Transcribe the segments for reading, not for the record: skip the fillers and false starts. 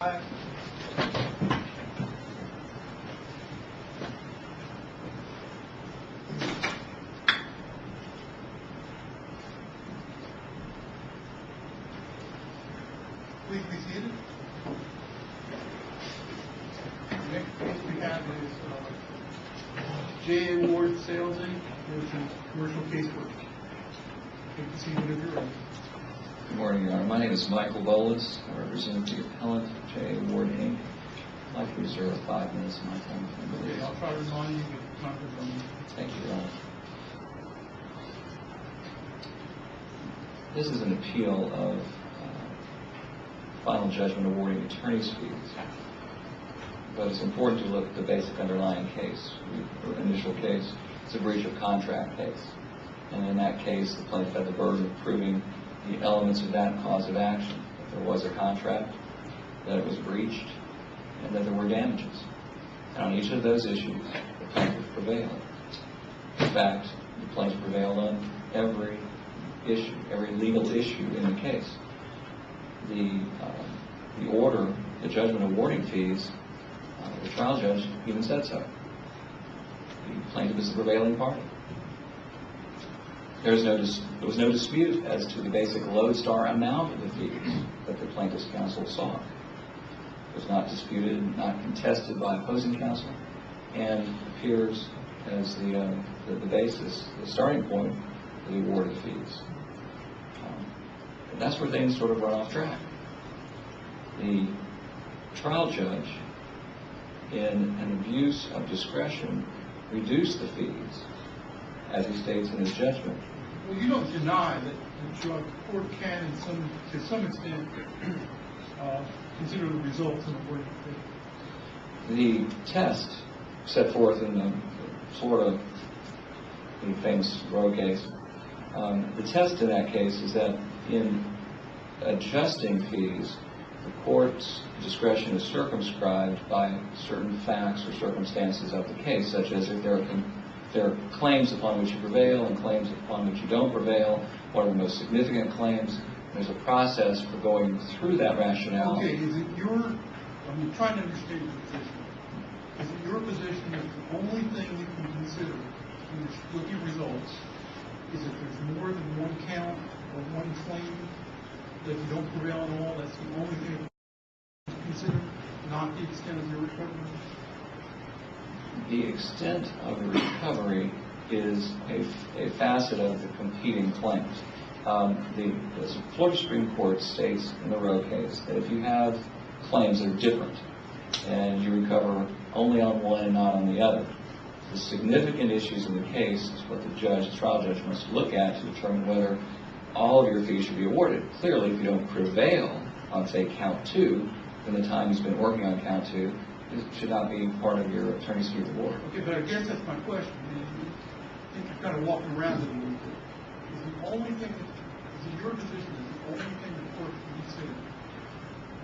Please be seated. The next case we have is J.A. Ward Sales Inc. versus Commercial Casework. Take the seat whenever you're ready. Good morning, Your Honor. My name is Michael Bolas. I represent the appellant, J.A. Ward Inc. I'd like to reserve 5 minutes of my time. Okay, I'll try to remind you, but not to remind you. Thank you, Your Honor. This is an appeal of final judgment awarding attorney's fees. But it's important to look at the basic underlying case, or initial case. It's a breach of contract case. And in that case, the plaintiff had the burden of proving the elements of that cause of action. That there was a contract, that it was breached, and that there were damages. And on each of those issues, the plaintiff prevailed. In fact, the plaintiff prevailed on every issue, every legal issue in the case. The order, the judgment awarding fees, the trial judge even said so. The plaintiff is the prevailing party. There was no dispute as to the basic lodestar amount of the fees that the plaintiff's counsel sought. It was not disputed, not contested by opposing counsel, and appears as the basis, the starting point for the award of fees. And that's where things sort of run off track. The trial judge, in an abuse of discretion, reduced the fees, as he states in his judgment. Well, you don't deny that the court can, to some extent, consider the results in the award of fees. The test set forth in the Florida, the famous Roe case, the test in that case is that in adjusting fees, the court's discretion is circumscribed by certain facts or circumstances of the case, such as if there are claims upon which you prevail and claims upon which you don't prevail, what are the most significant claims. There's a process for going through that rationale. Okay, I'm trying to understand your position. Is it your position that the only thing you can consider when you're looking at results is if there's more than one count or one claim that you don't prevail at all? That's the only thing you can consider, not the extent of your recovery? The extent of the recovery is a facet of the competing claims. The Florida Supreme Court states in the Roe case that if you have claims that are different and you recover only on one and not on the other, the significant issues in the case is what the trial judge must look at to determine whether all of your fees should be awarded. Clearly, if you don't prevail on, say, count 2, in the time he's been working on count 2, it should not be part of your attorney's fee award. Okay, but I guess that's my question. I think you're kind of walking around it a little bit. Is it your position that the only thing the court can consider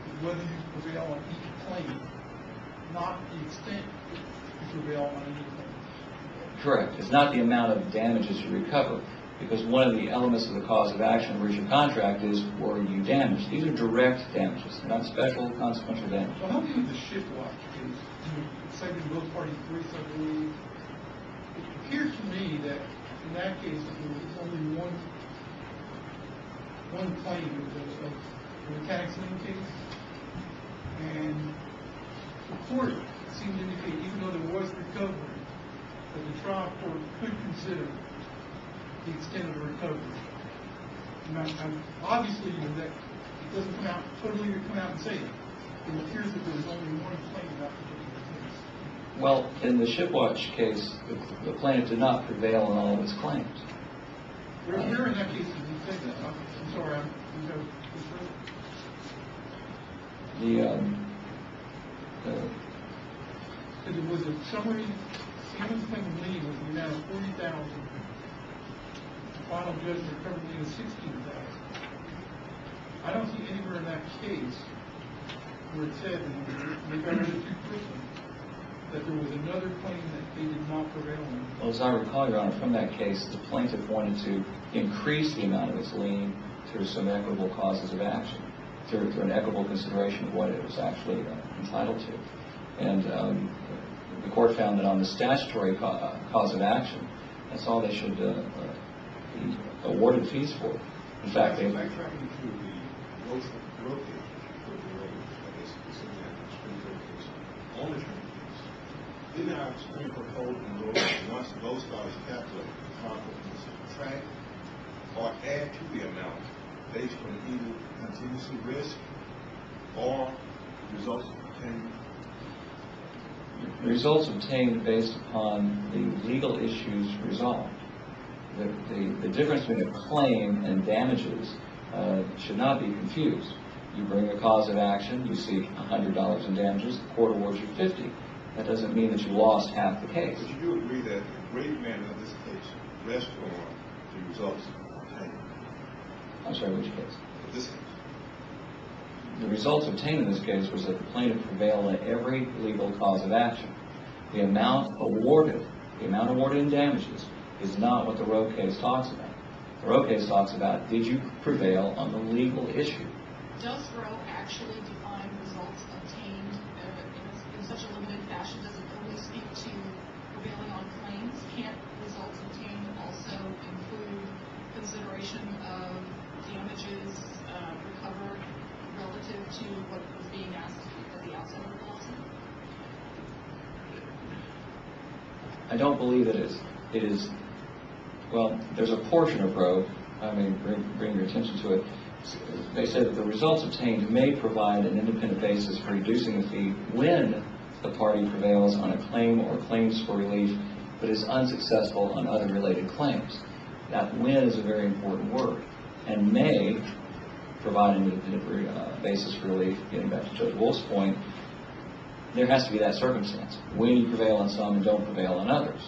is whether you prevail on each claim, not the extent you prevail on any claim? Correct. It's not the amount of damages you recover, because one of the elements of the cause of action, breach of contract, is were you damaged. These are direct damages, not special consequential damage. Well, how do you do the shipwatch case? It's cited in both parties' briefs, I believe. It appears to me that in that case there was only one claim of the mechanics lien case, and the court seemed to indicate, even though there was recovery, that the trial court could consider the extent of the recovery. Now, obviously, that it doesn't come out totally and say it. It appears that there was only one claim in that particular case. Well, in the shipwatch case, the plaintiff did not prevail on all of his claims. Where in that case did he say that? I'm sorry, it was a summary. Siemens claim of lien was the amount of $40,000. The final judgment recovered lien of $16,000. I don't see anywhere in that case where it said that there was another claim that they did not prevail on. Well, as I recall, Your Honor, from that case, the plaintiff wanted to increase the amount of his lien through some equitable causes of action. through an equitable consideration of what it was actually entitled to. And the court found that on the statutory cause of action, that's all they should be awarded fees for. In fact, they... Backtracking to the road case, I guess it's in that Supreme Court case, on the train case, didn't our Supreme Court hold in road once the load star is calculated, the trial court can subtract or add to the amount based on either contingency risk or results obtained? The results obtained based upon the legal issues resolved. The difference between a claim and damages should not be confused. You bring a cause of action, you seek $100 in damages, the court awards you $50. That doesn't mean that you lost half the case. But you do agree that the great man of this case rests on the results obtained? I'm sorry, which case? Of this case. The results obtained in this case was that the plaintiff prevailed on every legal cause of action. The amount awarded in damages is not what the Roe case talks about. The Roe case talks about, did you prevail on the legal issue? Does Roe actually define results obtained in such a limited fashion? Does it only speak to prevailing on claims? Can't results obtained also include consideration of damages recovered relative to what was being asked at the outset of the lawsuit? I don't believe it is. It is, well, there's a portion of Roe, I mean, bring your attention to it. They said that the results obtained may provide an independent basis for reducing the fee when the party prevails on a claim or claims for relief, but is unsuccessful on other related claims. That when is a very important word, and may provide an independent basis for relief. Getting back to Judge Wolf's point, there has to be that circumstance when you prevail on some and don't prevail on others.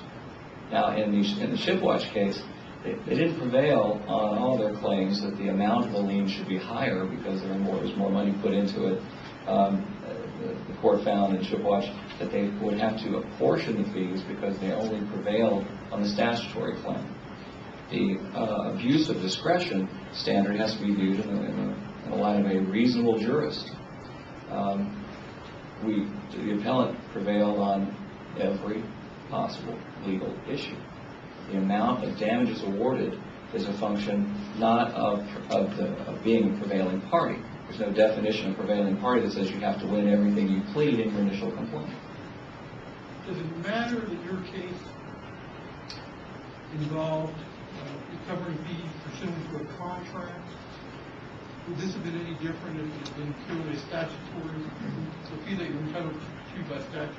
Now, in the Shipwatch case, they didn't prevail on all their claims that the amount of the lien should be higher because there was more money put into it. The court found in Shipwatch that they would have to apportion the fees because they only prevailed on the statutory claim. The abuse of discretion standard has to be viewed in the light of a reasonable jurist. The appellant prevailed on every possible legal issue. The amount of damages awarded is a function not of being a prevailing party. There's no definition of prevailing party that says you have to win everything you plead in your initial complaint. Does it matter that your case involved recovering fees pursuant to a contract? Would this have been any different if it had been purely a statutory fee that you're entitled to by statute?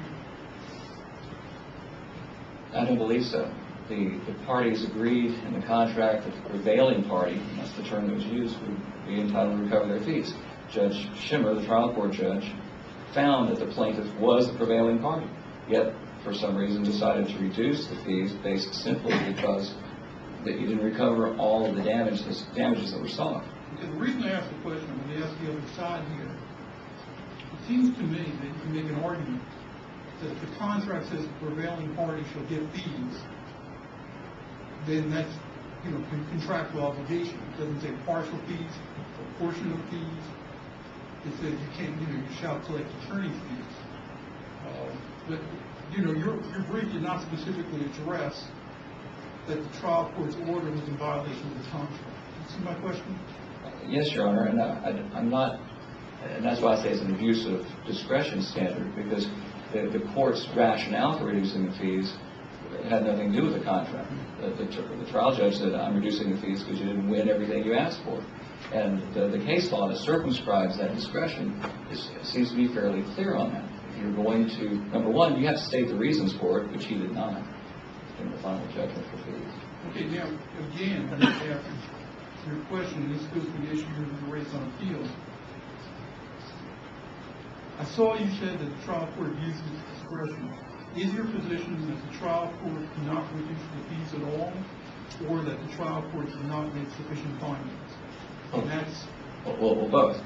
I don't believe so. The parties agreed in the contract that the prevailing party, and that's the term that was used, would be entitled to recover their fees. Judge Schimmer, the trial court judge, found that the plaintiff was the prevailing party, yet for some reason decided to reduce the fees based simply because that you didn't recover all of the damages that were sought. Okay, the reason I asked the question, I'm going to ask the other side here. It seems to me that you can make an argument that if the contract says the prevailing party shall get fees, then that's, contractual obligation. It doesn't say partial fees or portion of fees. It says you can't, you shall collect attorney's fees. But, your brief did not specifically address that the trial court's order was in violation of the contract. You see my question? Yes, Your Honor, and I'm not, and that's why I say it's an abuse of discretion standard, because the court's rationale for reducing the fees had nothing to do with the contract. The trial judge said, I'm reducing the fees because you didn't win everything you asked for. And the case law that circumscribes that discretion seems to be fairly clear on that. If you're going to, number one, you have to state the reasons for it, which he did not in the final judgment for fees. Okay, now, again, after your question, this goes to the issue you raised on appeal. I saw you said that the trial court abuses discretion. Is your position that the trial court cannot reduce the fees at all, or that the trial court did not make sufficient findings? And that's... Well, both.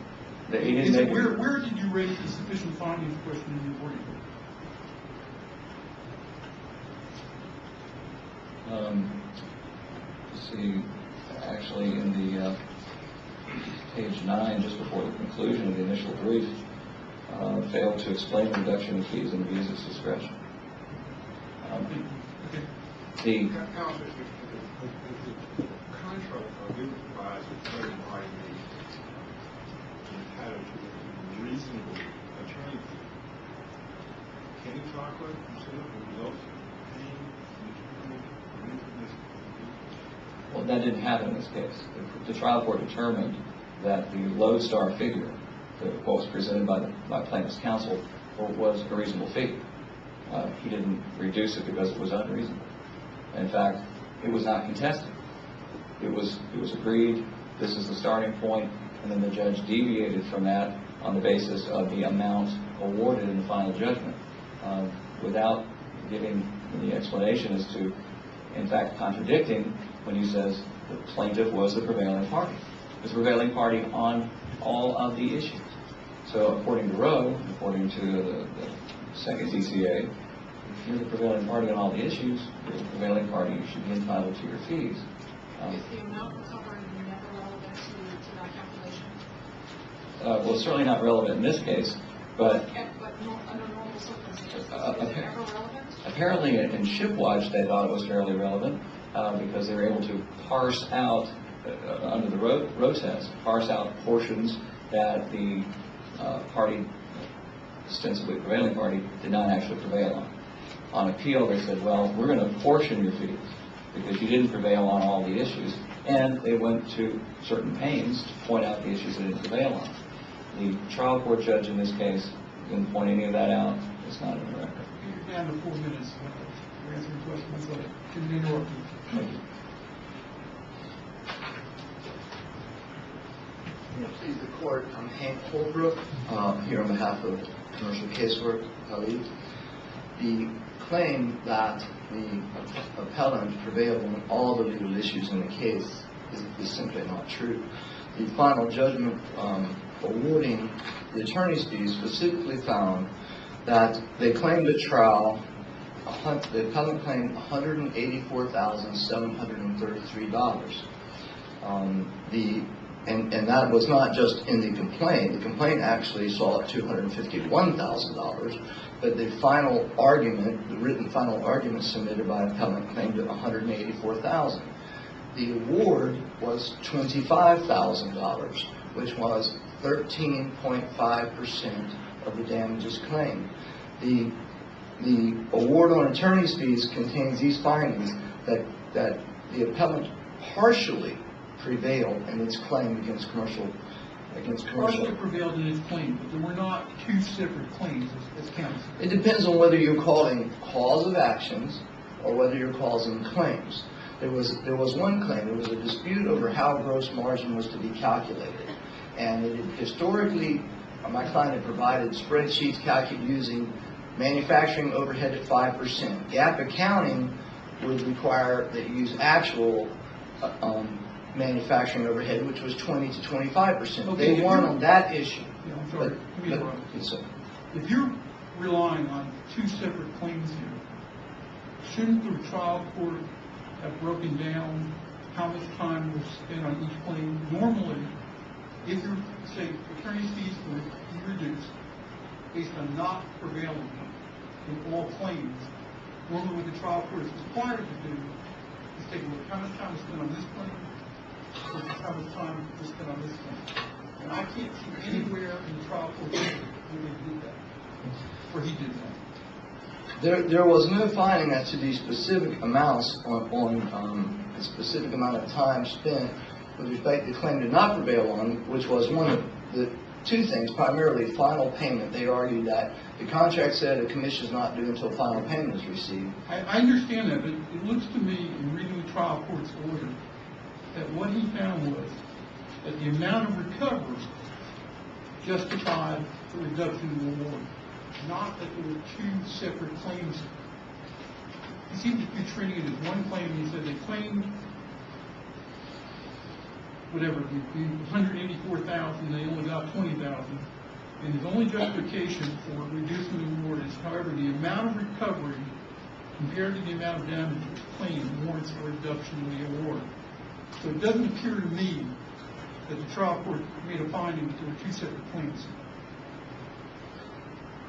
Where did you raise the sufficient findings question in your brief? Let's see, actually in the page 9, just before the conclusion of the initial brief, failed to explain the reduction in fees and abuse its discretion. The Counsel, if the contract agreement provides a third party entitled to a reasonable attorney fee, can the trial court consider the result of paying the reasonableness of the fee? Well, that didn't happen in this case. The trial court determined that the lodestar figure, what was presented by plaintiff's counsel, was a reasonable fee. He didn't reduce it because it was unreasonable. In fact, it was not contested. It was agreed, this is the starting point, and then the judge deviated from that on the basis of the amount awarded in the final judgment, without giving any explanation as to, in fact, contradicting when he says the plaintiff was the prevailing party. It was the prevailing party on all of the issues. So according to Roe, according to the second DCA, if you're the prevailing party on all the issues, you're the prevailing party, you should be entitled to your fees. Is the amount recovered never relevant to that calculation? Well, it's certainly not relevant in this case, but Under normal circumstances, is it ever relevant? apparently in Shipwatch they thought it was fairly relevant because they were able to parse out, under the Roe test, parse out portions that the party, ostensibly prevailing party, did not actually prevail on. On appeal, they said, well, we're going to portion your fees because you didn't prevail on all the issues, and they went to certain pains to point out the issues they didn't prevail on. The trial court judge in this case didn't point any of that out. It's not in the record. You're down to 4 minutes. We're answering questions, so can you interrupt me? Thank you. Please, the court. I'm Hank Holbrook, here on behalf of Commercial Casework. The claim that the appellant prevailed on all the legal issues in the case is simply not true. The final judgment awarding the attorney's fees specifically found that they claimed at trial, the appellant claimed $184,733. And that was not just in the complaint. The complaint actually saw $251,000, but the final argument, the written final argument submitted by appellant claimed it $184,000. The award was $25,000, which was 13.5% of the damages claimed. The award on attorney's fees contains these findings that the appellant partially prevailed in its claim against commercial. Partially prevailed in its claim, but there were not two separate claims as counsel. It depends on whether you're calling cause of actions or whether you're causing claims. There was one claim. There was a dispute over how gross margin was to be calculated, and historically, my client had provided spreadsheets calculated using manufacturing overhead at 5%. GAAP accounting would require that you use actual manufacturing overhead, which was 20 to 25%. Okay, they weren't on that issue. Yeah, I'm sorry. So, If you're relying on two separate claims here, shouldn't the trial court have broken down how much time was spent on each claim? Normally, if you're, say, attorney's fees were reduced based on not prevailing in all claims, normally what the trial court is required to do is take a look how much time was spent on this claim versus how much time was spent on this claim. And I can't see anywhere in the trial court where they did that, where he did that. There was no finding as to the specific amounts on the specific amount of time spent with respect to the claim did not prevail on, which was one of the two things, primarily final payment. They argued that the contract said a commission is not due until final payment is received. I understand that, but it looks to me, in reading the trial court's order, that what he found was that the amount of recovery justified the reduction in the award, not that there were two separate claims. He seemed to be treating it as one claim. He said they claimed whatever, the 184,000, they only got 20,000. And his only justification for reducing the award is, however, the amount of recovery compared to the amount of damage claimed warrants a reduction in the award. So it doesn't appear to me that the trial court made a finding that there were two separate claims?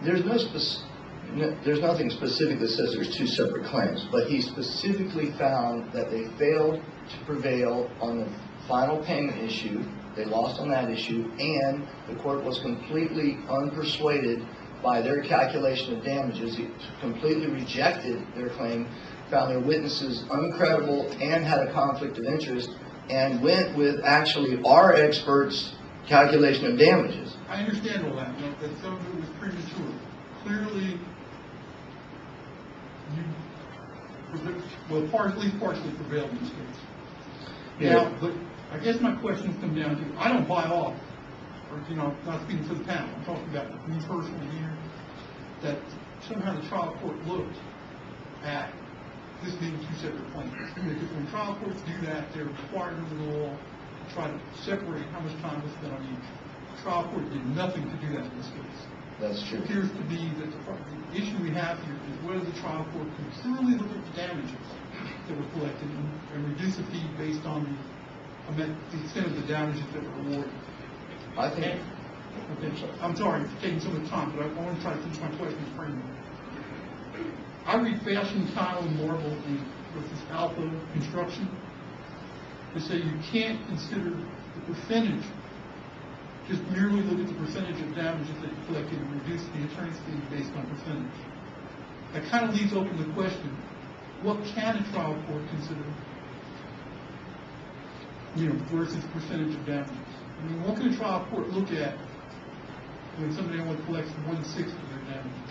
There's nothing specific that says there's two separate claims, but he specifically found that they failed to prevail on the final payment issue. They lost on that issue, and the court was completely unpersuaded by their calculation of damages. It completely rejected their claim, found their witnesses uncredible and had a conflict of interest, and went with actually our experts' calculation of damages. I understand all that, that some of it was premature. Clearly, at least partially prevailed in this case. Yeah. Now, but I guess my questions come down to, I don't buy off, or, not speaking for the panel, I'm talking about me personally here, that somehow the trial court looked at this being two separate claims. Because when trial courts do that, they're required under the law to try to separate how much time was spent on each. The trial court did nothing to do that in this case. That's true. It appears to be that the issue we have here is whether the trial court can truly look at the damages that were collected and reduce the fee based on the extent of the damages that were awarded. I think. I'm sorry for taking so much time, but I want to try to finish my question framework. I read Fashion, Tile, and Marble versus Alpha Construction to say you can't consider the percentage, just merely look at the percentage of damages that you collected and reduce the attorney's fee based on percentage. That kind of leaves open the question, what can a trial court consider, versus percentage of damages? I mean, what can a trial court look at when somebody only collects 1/6 of their damages?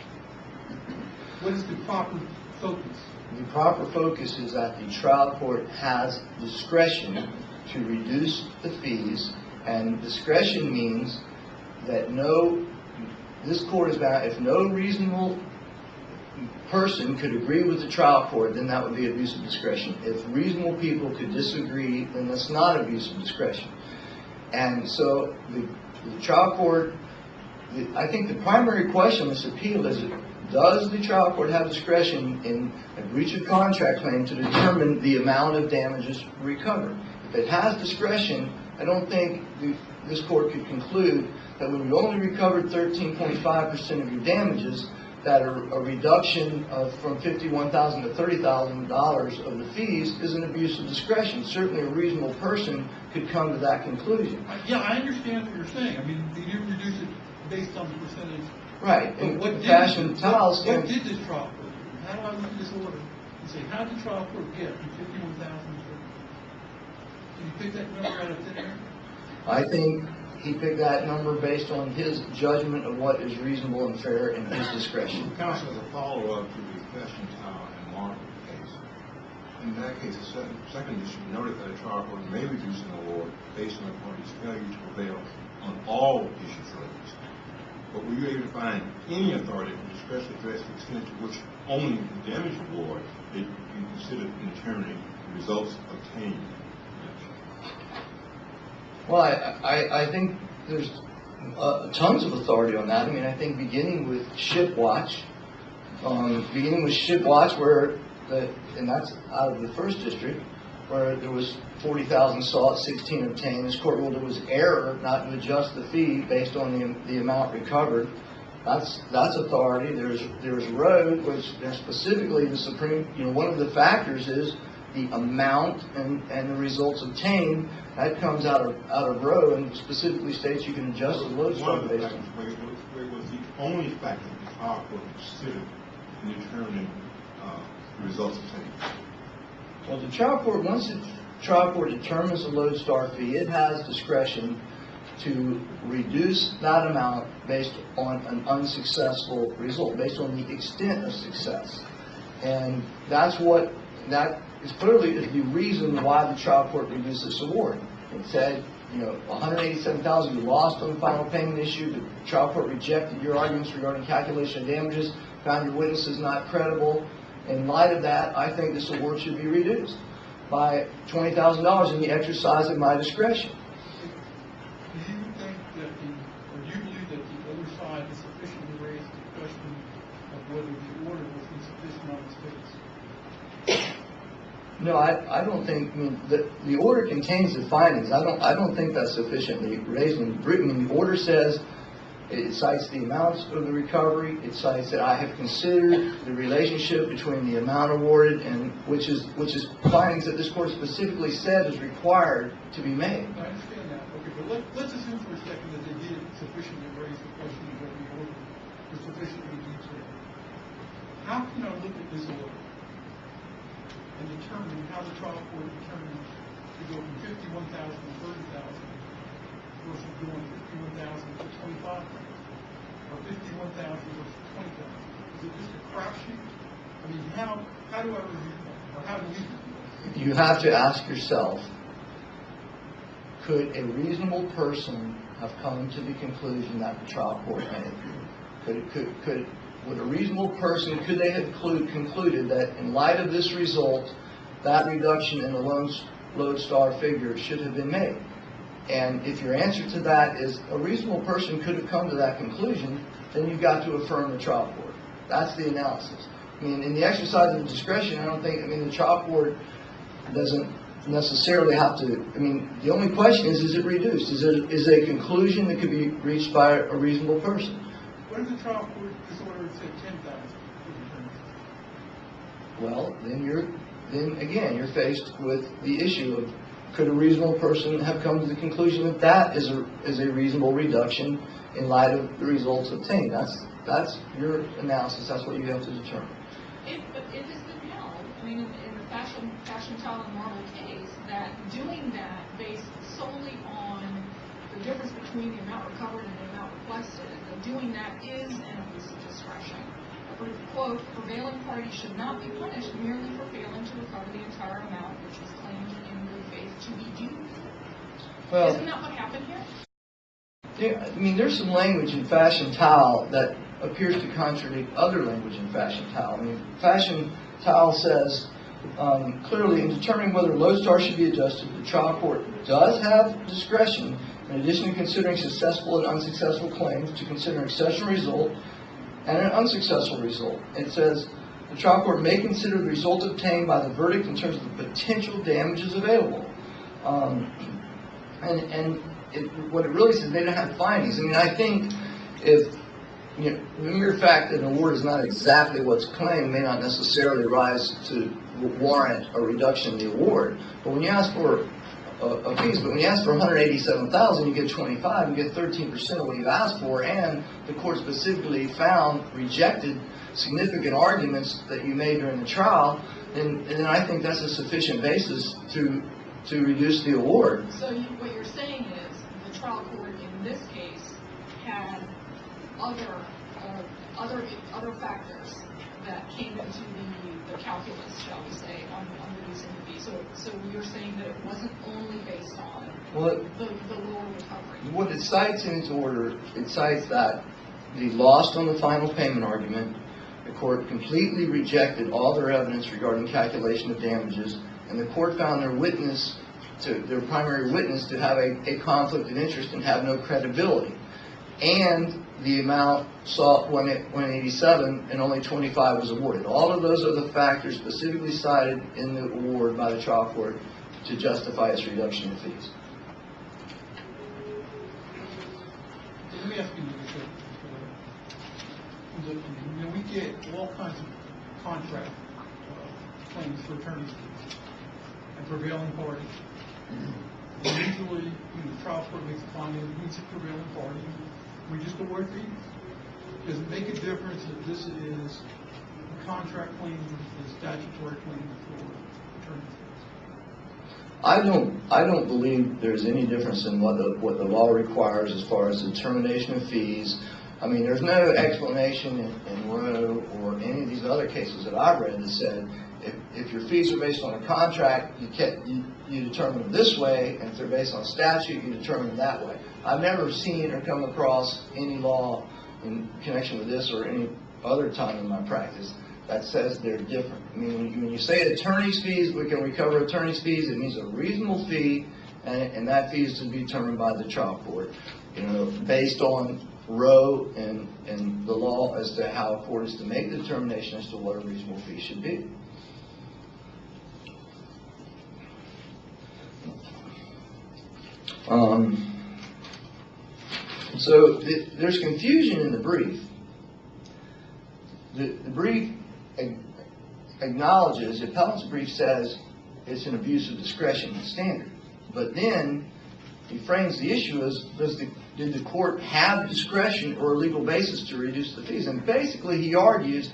What is the proper focus? The proper focus is that the trial court has discretion to reduce the fees, and discretion means that this court is bound, if no reasonable person could agree with the trial court, then that would be abuse of discretion. If reasonable people could disagree, then that's not abuse of discretion. And so the trial court, I think the primary question on this appeal is, does the trial court have discretion in a breach of contract claim to determine the amount of damages recovered? If it has discretion, I don't think this court could conclude that when you only recovered 13.5% of your damages, that a reduction from $51,000 to $30,000 of the fees is an abuse of discretion. Certainly a reasonable person could come to that conclusion. Yeah, I understand what you're saying. I mean, you didn't reduce it based on the percentage. Right. But what Fashion Tiles. What did this trial court do? How do I look at this order and say, how did the trial court get from 51,000 to 30,000? Can you pick that number out of thin air? I think he picked that number based on his judgment of what is reasonable and fair in his discretion. Counsel, as a follow-up to the Fashion Tile and Marble case, in that case, the second district noted that a trial court may reduce an award based on the party's failure to prevail on all issues raised. But were you able to find any authority or discretion to address the extent to which only the damage award that you considered in determining the results obtained? Well, I think there's tons of authority on that. I mean, I think beginning with Shipwatch, and that's out of the first district, where there was 40,000 sought, 16 obtained. This court ruled it was error not to adjust the fee based on the amount recovered. That's authority. There's Road, which specifically the Supreme, one of the factors is the amount and the results obtained. That comes out of Roe and specifically states you can adjust the lodestar based on. Where was the only factor that the trial court considered in determining the results obtained? Well, the trial court, once the trial court determines the lodestar fee, it has discretion to reduce that amount based on an unsuccessful result, based on the extent of success. And that is clearly the reason why the trial court reduced this award. It said, $187,000 you lost on the final payment issue. The trial court rejected your arguments regarding calculation of damages, found your witnesses not credible. In light of that, I think this award should be reduced by $20,000 in the exercise of my discretion. Do you think do you believe that the other side has sufficiently raised the question of whether the order was insufficient on its face? No, I don't think, I mean, the order contains the findings. I don't think that's sufficiently raised. I mean, the order says, it cites the amounts of the recovery. It cites that I have considered the relationship between the amount awarded and which is findings that this court specifically said is required to be made. I understand that. Okay, but let's assume for a second that they did sufficiently raise the question of whether the order was sufficiently detailed. How can I look at this order and determine how the trial court determined to go from 51,000 to 30,000 versus going 51,000 to 25,000 or 51,000 versus 20,000? Is it just a crapshoot? I mean, how do I review that? Or how do we review that? You have to ask yourself, could a reasonable person have come to the conclusion that the trial court made? Would a reasonable person, could they have concluded that in light of this result, that reduction in the lodestar figure should have been made? And if your answer to that is a reasonable person could have come to that conclusion, then you've got to affirm the trial court. That's the analysis. I mean, in the exercise of discretion, I don't think, I mean, the trial court doesn't necessarily have to, I mean, the only question is it reduced? Is it a conclusion that could be reached by a reasonable person? What if the trial court disorder said 10,000? Well, then again, you're faced with the issue of could a reasonable person have come to the conclusion that that is a reasonable reduction in light of the results obtained? That's your analysis. That's what you have to determine. But it has been held, I mean, in the fashion tile and marble case, that doing that based solely on the difference between the amount recovered and the amount requested, that doing that is an abuse of discretion. Quote, prevailing party should not be punished merely for failing to recover the entire amount which was claimed in good faith to be due. Well, isn't that what happened here? Yeah, I mean, there's some language in fashion tile that appears to contradict other language in fashion tile. I mean, fashion tile says clearly in determining whether lodestar should be adjusted, the trial court does have discretion in addition to considering successful and unsuccessful claims to consider an exceptional result and an unsuccessful result. It says the trial court may consider the result obtained by the verdict in terms of the potential damages available. What it really says, they don't have findings. I mean, I think if the mere fact that an award is not exactly what's claimed may not necessarily rise to warrant a reduction in the award. But when you ask for a fees, but when you ask for $187,000, you get 25, you get 13% of what you asked for, and the court specifically rejected significant arguments that you made during the trial, and then I think that's a sufficient basis to reduce the award. So what you're saying is the trial court in this case had other factors that came into the calculus, shall we say, on reducing the fee. So you're saying that it wasn't only based on the lower recovery. What it cites in its order, it cites that the lost on the final payment argument, the court completely rejected all their evidence regarding calculation of damages, and the court found their primary witness to have a conflict of interest and have no credibility. And the amount sought 187 and only 25 was awarded. All of those are the factors specifically cited in the award by the trial court to justify its reduction in fees. Let me ask you this. We get all kinds of contract claims for attorney's fees and prevailing parties. Usually, the trial court makes a finding that meets a prevailing party. We just award fees. Does it make a difference if this is a contract claim versus a statutory claim for attorney's fees? I don't believe there's any difference in what the law requires as far as the determination of fees. I mean, there's no explanation in Roe or any of these other cases that I've read that said if your fees are based on a contract, you determine them this way, and if they're based on statute, you determine them that way. I've never seen or come across any law in connection with this or any other time in my practice that says they're different. I mean, when you say attorney's fees, we can recover attorney's fees, it means a reasonable fee, and that fee is to be determined by the trial court, based on Roe and the law as to how a court is to make the determination as to what a reasonable fee should be. So there's confusion in the brief. The brief acknowledges, the appellant's brief says it's an abuse of discretion standard. But then he frames the issue as, did the court have discretion or a legal basis to reduce the fees? And basically he argues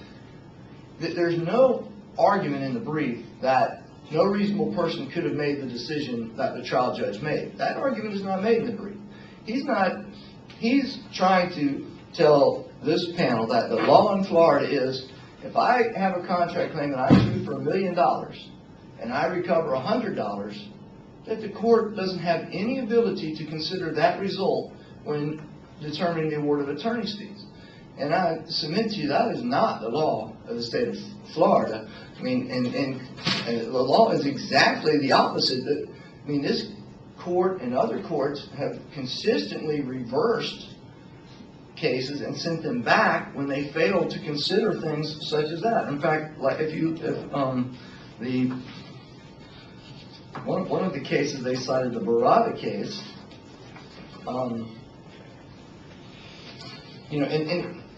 that there's no argument in the brief that no reasonable person could have made the decision that the trial judge made. That argument is not made in the brief. He's trying to tell this panel that the law in Florida is, if I have a contract claim and I sue for $1 million and I recover $100, that the court doesn't have any ability to consider that result when determining the award of attorney's fees. And I submit to you that is not the law of the state of Florida. I mean, and the law is exactly the opposite. I mean, this court and other courts have consistently reversed cases and sent them back when they failed to consider things such as that. In fact, like one of the cases they cited, the Barada case, and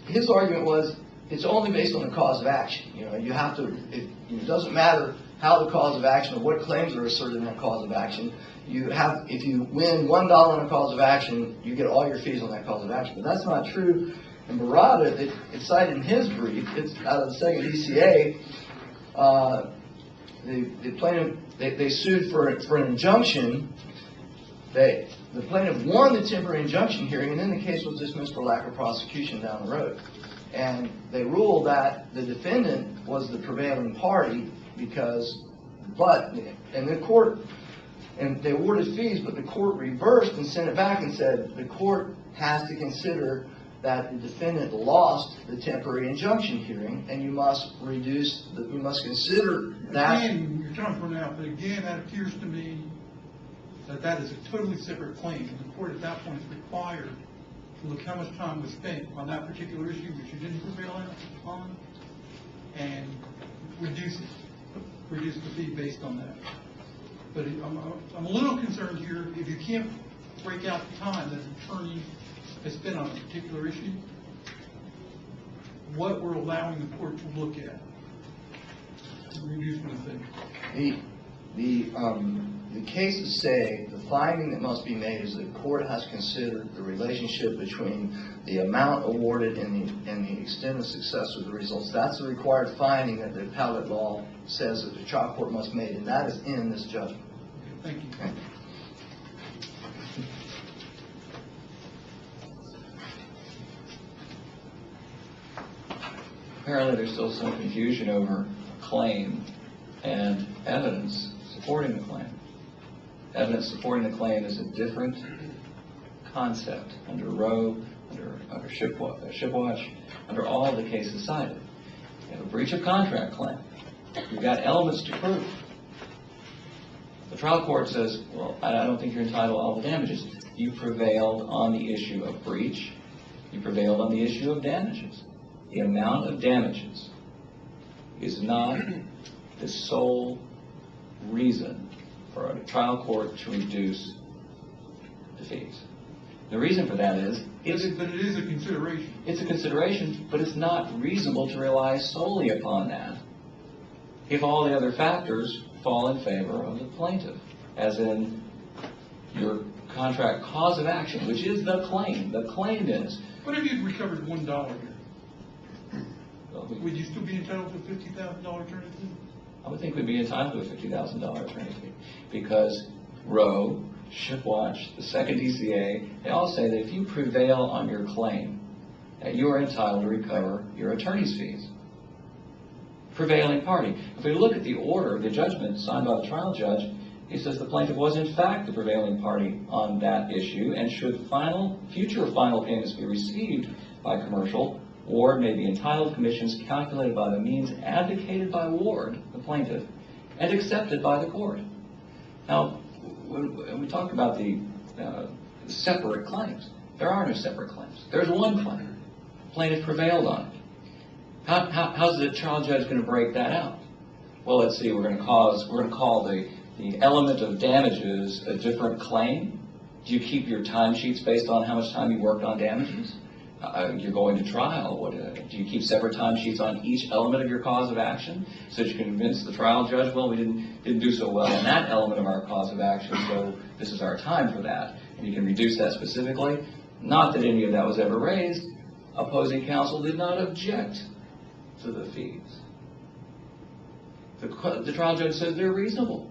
his argument was it's only based on the cause of action. You have to. It doesn't matter how the cause of action or what claims are asserted in that cause of action. If you win $1 on a cause of action, you get all your fees on that cause of action. But that's not true. In Barada, it's cited in his brief. It's out of the second DCA. The plaintiff, they sued for an injunction. The plaintiff won the temporary injunction hearing, and then the case was dismissed for lack of prosecution down the road. And they ruled that the defendant was the prevailing party and they awarded fees, but the court reversed and sent it back and said the court has to consider that the defendant lost the temporary injunction hearing, and you must consider that. Again, you're trying to point out, but again, that appears to me that is a totally separate claim. And the court at that point is required to look how much time was spent on that particular issue which you didn't prevail on, and reduce the fee based on that. But I'm a little concerned here, if you can't break out the time that an attorney has spent on a particular issue, what we're allowing the court to look at, reducing the fee. The cases say the finding that must be made is the court has considered the relationship between the amount awarded and the extent of success of the results. That's the required finding that the appellate law says that the trial court must make, and that is in this judgment. Thank you. Okay. Apparently there's still some confusion over claim and evidence supporting the claim. Evidence supporting the claim is a different concept under Roe, under Shipwatch, under all of the cases cited. You have a breach of contract claim. You've got elements to prove. The trial court says, well, I don't think you're entitled to all the damages. You prevailed on the issue of breach. You prevailed on the issue of damages. The amount of damages is not the sole reason for a trial court to reduce the fees. The reason for that is... But it is a consideration. It's a consideration, but it's not reasonable to rely solely upon that if all the other factors fall in favor of the plaintiff, as in your contract cause of action, which is the claim. The claim is... What if you'd recovered $1 here? Would you still be entitled to a $50,000 attorney fee? I would think we'd be entitled to a $50,000 attorney fee, because Roe, Shipwatch, the second DCA, they all say that if you prevail on your claim, that you are entitled to recover your attorney's fees. Prevailing party. If we look at the order, the judgment signed by the trial judge, he says the plaintiff was in fact the prevailing party on that issue, and should future final payments be received by commercial, Ward may be entitled to commissions calculated by the means advocated by Ward, the plaintiff, and accepted by the court. Now, when we talk about the separate claims, there are no separate claims. There's one claim. The plaintiff prevailed on it. How's the trial judge going to break that out? Well, let's see. We're going to call the element of damages a different claim, Do you keep your timesheets based on how much time you worked on damages? You're going to trial. Do you keep separate timesheets on each element of your cause of action so that you can convince the trial judge, well, we didn't do so well in that element of our cause of action, so this is our time for that. And you can reduce that specifically. Not that any of that was ever raised. Opposing counsel did not object to the fees. The trial judge said they're reasonable.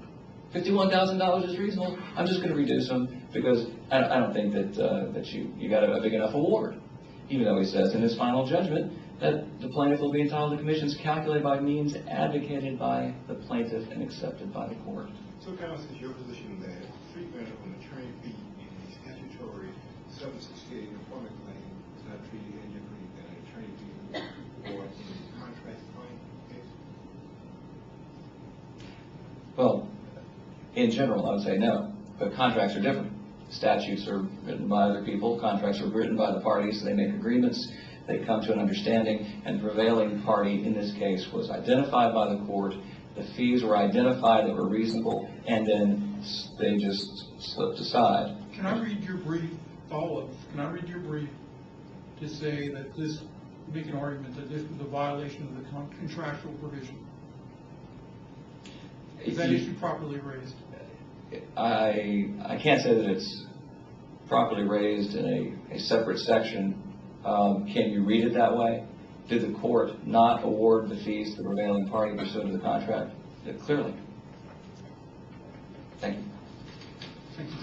$51,000 is reasonable. I'm just going to reduce them because I don't think that you got a big enough award. Even though he says in his final judgment that the plaintiff will be entitled to commissions calculated by means advocated by the plaintiff and accepted by the court. So, counsel, is your position that treatment of an attorney fee in a statutory 768 employment claim is not treated any differently than an attorney fee or in a contract claim case? Well, in general, I would say no, but contracts are different. Statutes are written by other people. Contracts are written by the parties. So they make agreements. They come to an understanding. And the prevailing party in this case was identified by the court. The fees were identified that were reasonable, and then they just slipped aside. Can I read your brief follow-up? Can I read your brief to say that make an argument that this was a violation of the contractual provision? Is that issue properly raised? I can't say that it's properly raised in a separate section. Can you read it that way? Did the court not award the fees to the prevailing party pursuant to the contract? Clearly. Thank you. Thank you.